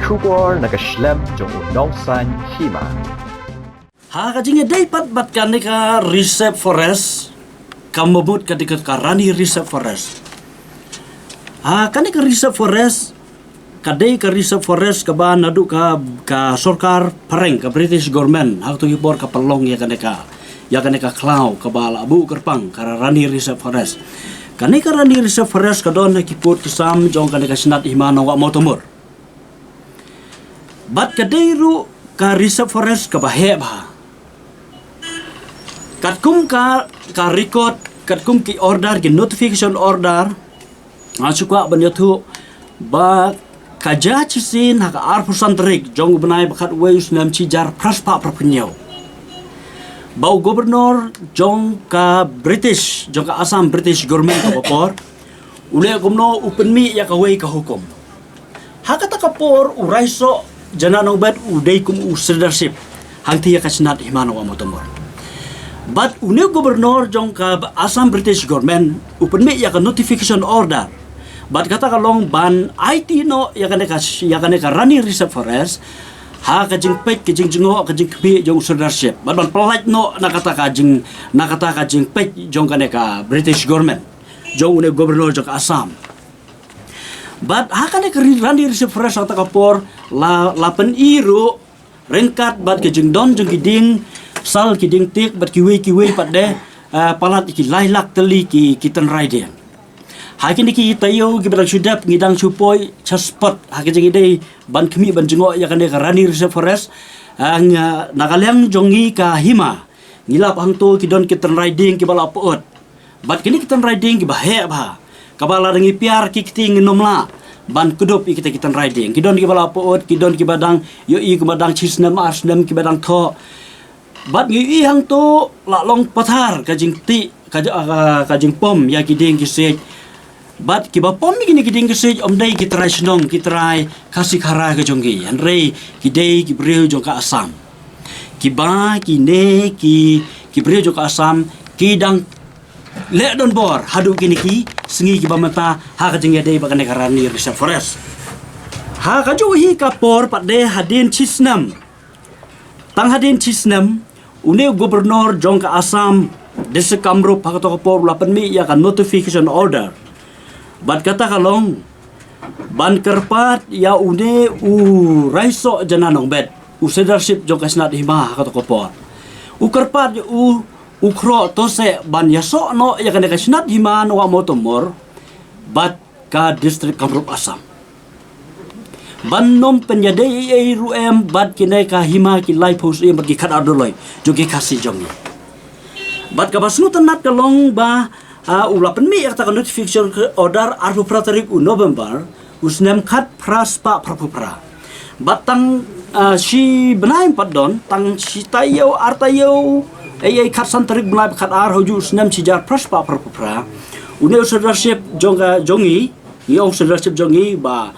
Shubor nakaslem jong unongsan hima. Ha kajing day pat kan ka Reserve Forest kamabut ka Rani Reserve Forest. Ha kan ka Reserve Forest kadai ka Reserve Forest ka ba nadu ka sorkar pareng ka British government ha tu ibor ka pelong ya kan ka klau ka bala abu kerpang ka Rani Reserve Forest. Kan ka Rani Reserve Forest ka don kiput kisam jong kan ka sinat himana wa motomur. Bat kadai ru ka Reserve Forest ka bahe ba. Katkum ka record katkum ki order ki notification order asukwa banyatu ba kaja chisin haka arpusan terik jong benai bakat weus nam cijar praspa perpenyaw bau gubernur jong ka British jong ka Assam British government ka popor ule kumno open mi ya ka wei ka hukum haka ta kapor uraiso janano bat udai kum leadership hangti ya ka senat himano wa motomor. But une gubernur jong ka Assam British government open me ya ka notification order. But kata kalong ban IT no ya ka Rani Reserve Forest ha ka jing pek ka jing jingo ka jing kbi jong leadership. But ban polite no nakata ka jing pek jong ka British government. Jong une gubernur jong ka Assam. But ha ka Rani Reserve Forest kata kapor la pen iru rengkat bat ka jing don jong kiding sal kiding tik bat kiwe pat de palat ki lailak teli ki kitan raiden hakin ki tayo ki badang sudap ngidang supoi chaspot hakin jing ban kemi ban jengo ya kan ka Rani Reserve Forest ang nagalang jongi ka hima ngilap hang to ki don kitan riding ki bala pot bat kini kitan riding ki bahe ba kabala dengi piar ki kiting nomla ban kudup kita kitan riding ki don ki bala pot ki don ki badang yo ki badang chisnam arsnam ki badang tho bat ngi hang to la long pathar kajing ti kajing pom ya kiding kisej bat ki ba pom gini kiding kisej om dai ki try snong ki try kasih khara ka jonggi anrei ki dei ki breu jong ka Assam ki ba ki ne ki breu jong ka Assam ki dang le don bor hadu kini ki sengi ki ba mata ha kajing ya dei ba kan Rani Reserve Forest ha kaju hi ka por pat de hadin chisnam tang hadin chisnam une gubernur jong ka Assam desa Kamrup hakato kapor lapan mi ya kan notification order bat kata kalong ban kerpat ya une raiso jananong bed leadership jong ka senat hima hakato kapor kerpat kro to se ban yaso no ya kan ka senat hima no wa motomor bat ka district Kamrup Assam bannom penyadai ruem bat kinai ka hima ki lai pos em bagi khat adoloi jogi kasi jongi bat ka basnu tanat kalong ba ulapan mi yakta notification order arbu pratarik November usnem khat praspa prapupra batang si benaim padon tang si tayo artayo ai khat santarik benai khat ar hoju usnem sijar praspa prapupra une leadership jongi yo leadership jongi ba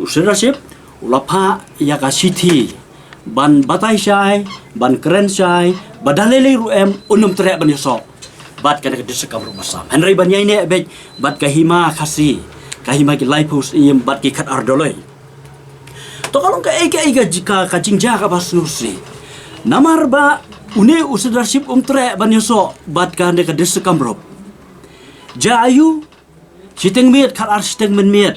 leadership ulapa ya ka city ban batai syai ban keren syai badalele ruem unum tere ban yosok bat ka desa Kamrup Assam henry ban yai ne bet bat ka hima khasi ka hima ki laipus iem bat ki khat ardoloi to kalong ka ega jika ka jingja ka basnusi namar ba une leadership tere ban yosok bat ka desa Kamrup jayu siteng miet khat ar siteng men miet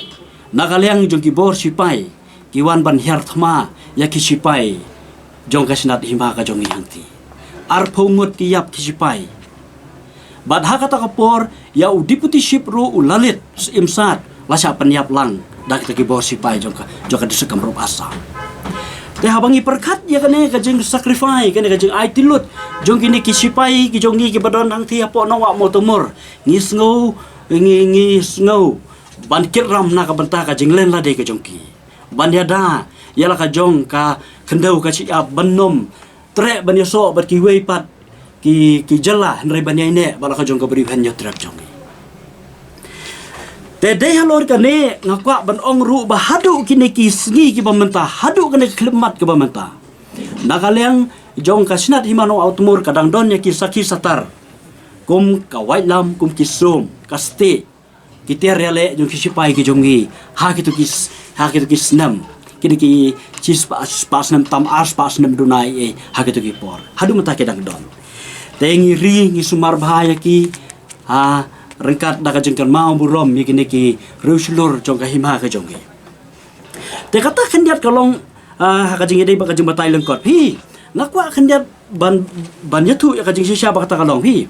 nagalang jong ki bor sipai kiwan ban her thma ya ki sipai jong ka senat hima ka jong hangti ar phongot ki yap ki sipai bad hakata kapor ya deputy ship ru ulalit imsat lasa penyap lang dak ki bor sipai jong ka desa Kamrup Assam te habangi perkat ya kane ka jeng sacrifice kane ka jeng ai tilut jong kini ki sipai ki jong ki badon hangti apo no wa motomor ngisngau ban kiram na ka banta ka jinglen la de ka jongki ban yada yala ka jong ka kendau ka si bannom tre ban yaso bat ki wei pat ki jala nre ban yaine bala ka jong ka beri han yotrap jongi te de halor ka ne ngakwa ban ong ru ba hadu kini ki sngi ki bamenta hadu kene klemat ki bamenta nakaleng jong ka sinat himano autumur kadang don ya ki saki satar kum ka wailam kum ki sum ka ste kita rele jong kisipai ki jongi ha kitu kis nam kini ki cis pas nem tam ars pas nem dunai hakitu ki por hadu mata kedang don tengi ri ngi sumar bahaya ki rengkat daga jengkan mau burom mi kini ki ruslur jong ka hima ka jong te kata kendiat kalong haka jeng dei baka jeng batai lengkot hi ngakwa kendiat ban yatu ya ka jeng sisya baka kalong hi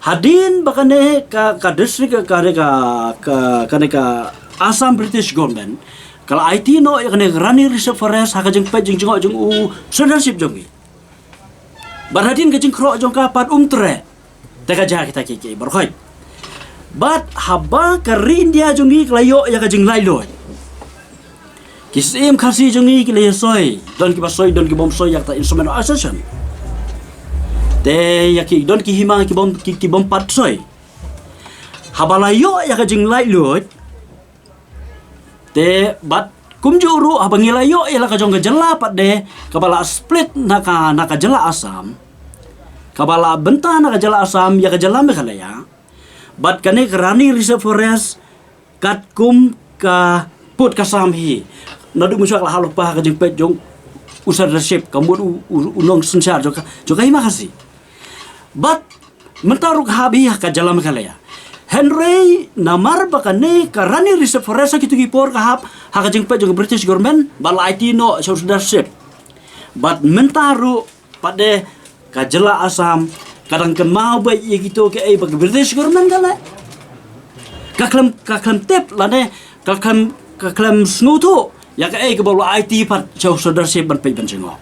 hadin baka ne ka distrik ka Assam British government kalau IT no ya kene Rani Reserve Forest haka jeng pe jeng jengok jeng sponsorship jong barhadin ka jeng kro jong ka pat tre te ka jah kita kiki berkhoi bat haba ka rindia jong gi klayo ya ka jeng lailoi kisim khasi jong gi klayo soi don ki basoi don ki bom soi yak ta instrument of accession te ya ki don ki hima ki bom pat soi habalayo ya ka jeng lailoi te bat kumjuru abangilayo ila ka jong jela pat de kabala split naka jela Asam kabala benta naka jela Asam ya ka jela me khalaya bat kane Rani Reserve Forest kat kum ka put kasam hi nadu musak la halupa ka jeng pet jong usar resep kamu unong sensar joka hima kasi bat mentaruk habi ka jela me khalaya Henry namar bakane ka Rani Reserve Forest kitu gipor kahap haka jeng pe jeng British government bala IT no sponsorship but mentaru pada ka jela Asam kadang ke mau baik ye gitu ke bagi British government kala ka klem tip lane ka klem snutu ya ke ke bala IT pat sponsorship ban pe ban jengo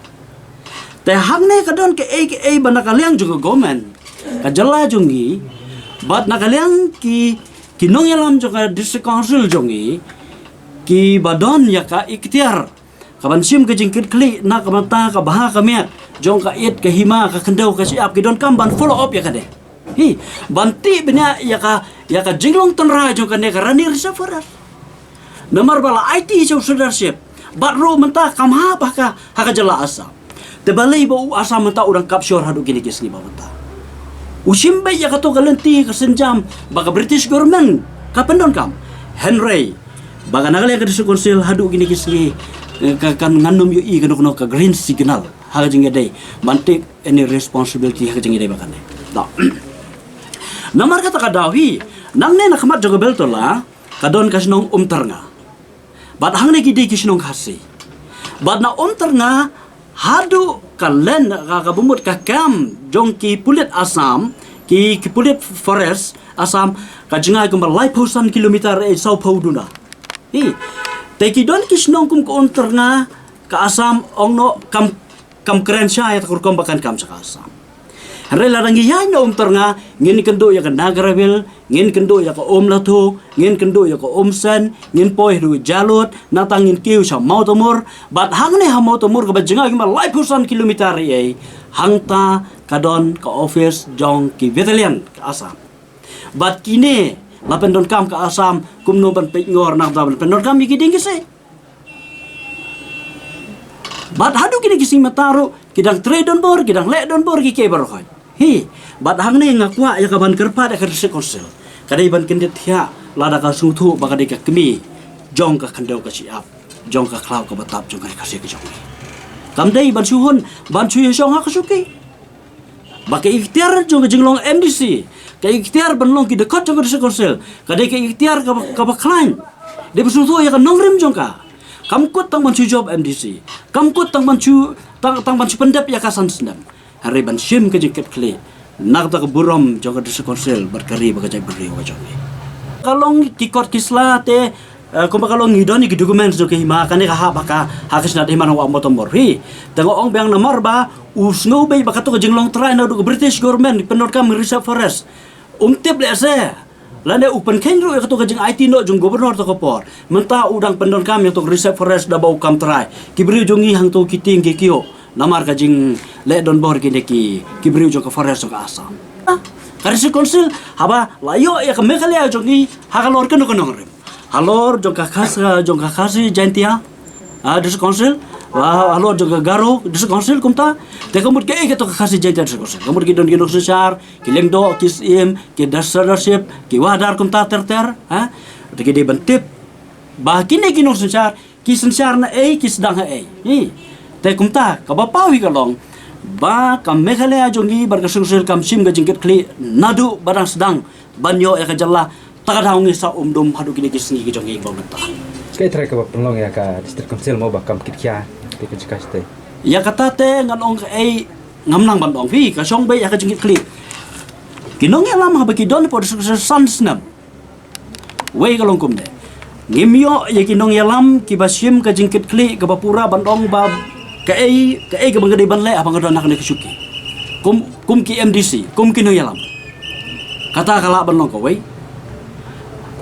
te hangne kadon ke ban kaliang juga government ka jela jungi bat nakaliang ki nong yalam joka district council jongi ki badon ya ka ikhtiar kaban sim ke jingkit kli na kamata ka baha kamiat jong ka it ke hima ka kendau ka siap ki don kam ban follow up ya kade hi banti benya ya ka jinglong tenra jong ka ne ka Rani Reserve Forest namar bala IT sponsorship bat ro menta kam ha ka jela Asam te balai bau Asam menta urang kapsyor hadu kini kisni bawata usim baik ya kato galenti kesenjam baga British government kapan don kam Henry baga nagal ya kadis konsil hadu gini kisni kan ngandum yu I kano ka green signal haga jingga day mantik any responsibility haga jingga day bakane da namar kata kadawi nang ne nakmat joga beltola kadon kasnong ternga bat hangne gidi kisnong khasi bat na ternga hadu kalen ka bumut ka kam jong ki pulit Asam ki pulit forest Asam ka jinga ko malai pausan kilometer sau pauduna hi te ki don kisnong kum ko terna ka Asam ongno kam keren sya ya kur kom bakan kam sa Asam Hare larangi ya no terna ngin kendo ya ka Nagrabil ngin kendo ya ka Latu ngin kendo ya ka Sen ngin poi ru jalot natangin kiu sa Mautomor bat hangne ha Mautomor ka bajinga ki malai pusan kilometer ye hangta kadon ka office jong ki Vetelian ka Asam bat kine lapen don kam ka Asam kumno ban pe ngor nak dan pendon kam ki ding se bat hadu kini kising mataru kidang trade don bor kidang le don bor ki ke barokoi hi bat hangne ngakwa ya kaban kerpa da kerse konsel kadai ban kendet ya lada ka sutu baka de ka kemi jong ka kandau ka siap jong ka klau ka batap jong ka kasih ke jong kam dai ban suhun ban suye jong ka suki baka ikhtiar jong ka jinglong MDC ka ikhtiar ban long ki dekat jong ka konsel kadai ka ikhtiar ka baklain de besutu ya ka nongrim jong ka kam kut tang ban job MDC kam kut tang ban pendap ya kasan sendam hari ban sim ke jeket kli nak tak burom jong ka konsel berkari baka jai beri wa jong kalong kikot kisla te kumpa kalong ngidoni ki dokumen so ke hima kane ka baka hakis na hima wa motomor hi tango ong bang namar ba usngo be baka to jinglong try na do British government penor kam Reserve Forest tip le se lane upan kenro ka to jing IT no jung gubernur to kopor menta udang penor kam yang to Reserve Forest da bau kam try kibri jongi hang to kiting ke kio namar ka jing le don bor ki kibri jong ka forest ka Asam karisi konsil haba layo ya kemekali ya jongi hakalor keno rem halor jong ka khasi jantia dis konsil halor jong ka garo dis konsil kumta te kamut ke to khasi jantia dis konsil kamut ki don ki sesar ki lengdo ki sim ki dasarship ki wadar kumta ter te ki de bentip ba kini ki sesar kisensar na ki sedang hi te kumta ka ba pau hi ka long ba kam Meghalaya jongi bar ka sel kam sim ga jingket kli nadu barang sedang banyo ya ka jalla takadaung sa umdum hadu kini kisni ki jongi ba mata Kaya try ka ba penlong ya ka district council mo ba kam kitya di ka jikas te. ya kata te ngan ong ngamnang ban ong fi ka song be ya ka jingket kli kinong ya lam ha ba ki don po san snap we ka long kum de ngimyo ya kinong ya lam ki basim ka jingket kli ka bapura ban ong ba ka ka bangade ban le abang ka nak ne kisuki kum ki MDC kum kinong ya lam kata kala ban long ka we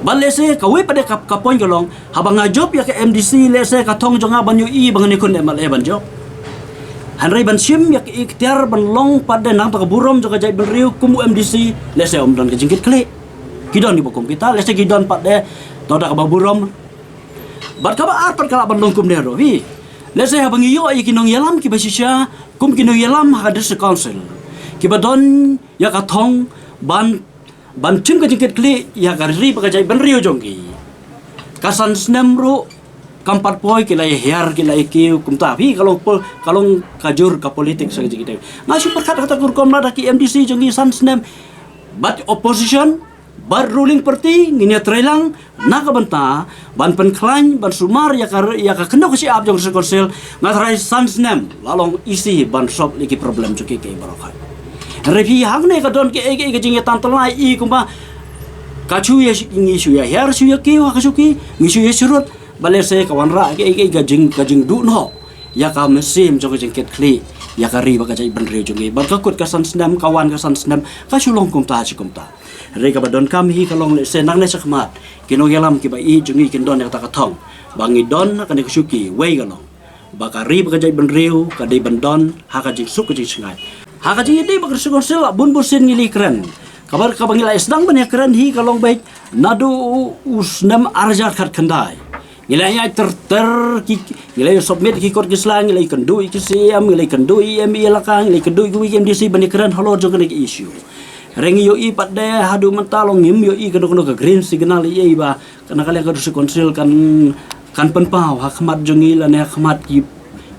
balese kawe pada kapoin kolong habang ngajob ya ke MDC lese katong jonga banyu i bangani kun emal e banjo hanrai ban sim ya ke ikhtiar ban long pada nang pakaburom joka jai ban riu kumu MDC lese omdan ke jingkit kle kidon di bokom kita lese kidon pada toda ka baburom bat ka ba arpat kala ban long kum nero hi lese habang iyo ay kinong yalam ki basisya kum kinong yalam ha district council ki badon ya katong ban cim ka jingket kli ya garri pa jai ban rio jongki kasan snemru kampat poi kilai hiar kilai kiu kumta hi kalong kajur ka politik sa jingit ngasu perkat kata kurkom nada ki MDC jongki san snem but opposition bar ruling party ngini trelang nakabanta ban penklan ban sumar ya ka kendo ka si ab jong konsil ngatrai san snem lalong isi ban sop liki problem jongki ke barokai Revi hagne ka don ke jinge tantalai I kumba kachu ya ngi shu ya her shu ya ki wa kasuki ngi shu ya surut balese kawan ra ke jing du no ya ka mesim jong jingket kli ya ka ri ba ka jai ban re jongi ba ka kut ka san snam kawan ka san snam ka sulong kumta si kumta re ka badon kam hi kalong le senang ne sakmat kinong yalam ki ba I jongi kin don ya ta ka thong bangi don ka ne kasuki wei galong ba ka ri ba ka jai ban riu ka dei ban don ha ka jing suk ka jing singai haka jingi dei bakar konsil bun busin ngili keren kabar kabangila sedang banyak keren hi kalong baik nadu usnam arjat khat khandai ngilai ai ter ngilai submit ki kor kislang ngilai kendu ikisiam ngilai kendu IMI lakang ngilai kendu MDC banyak keren halo jong kena issue rengi yo I padde hadu mentalong ngim yo I keno ke green signal I ba kana kali ka konsil kan penpau hakmat jongi lan hakmat ki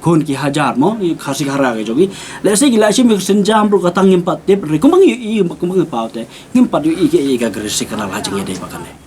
kun ki hajar mo khasi hara ke jogi lese gila sim senjam ru katang ngimpat tip re kumang I kumang paute ngimpat I ke ga gresi kana lajeng ya dei bakane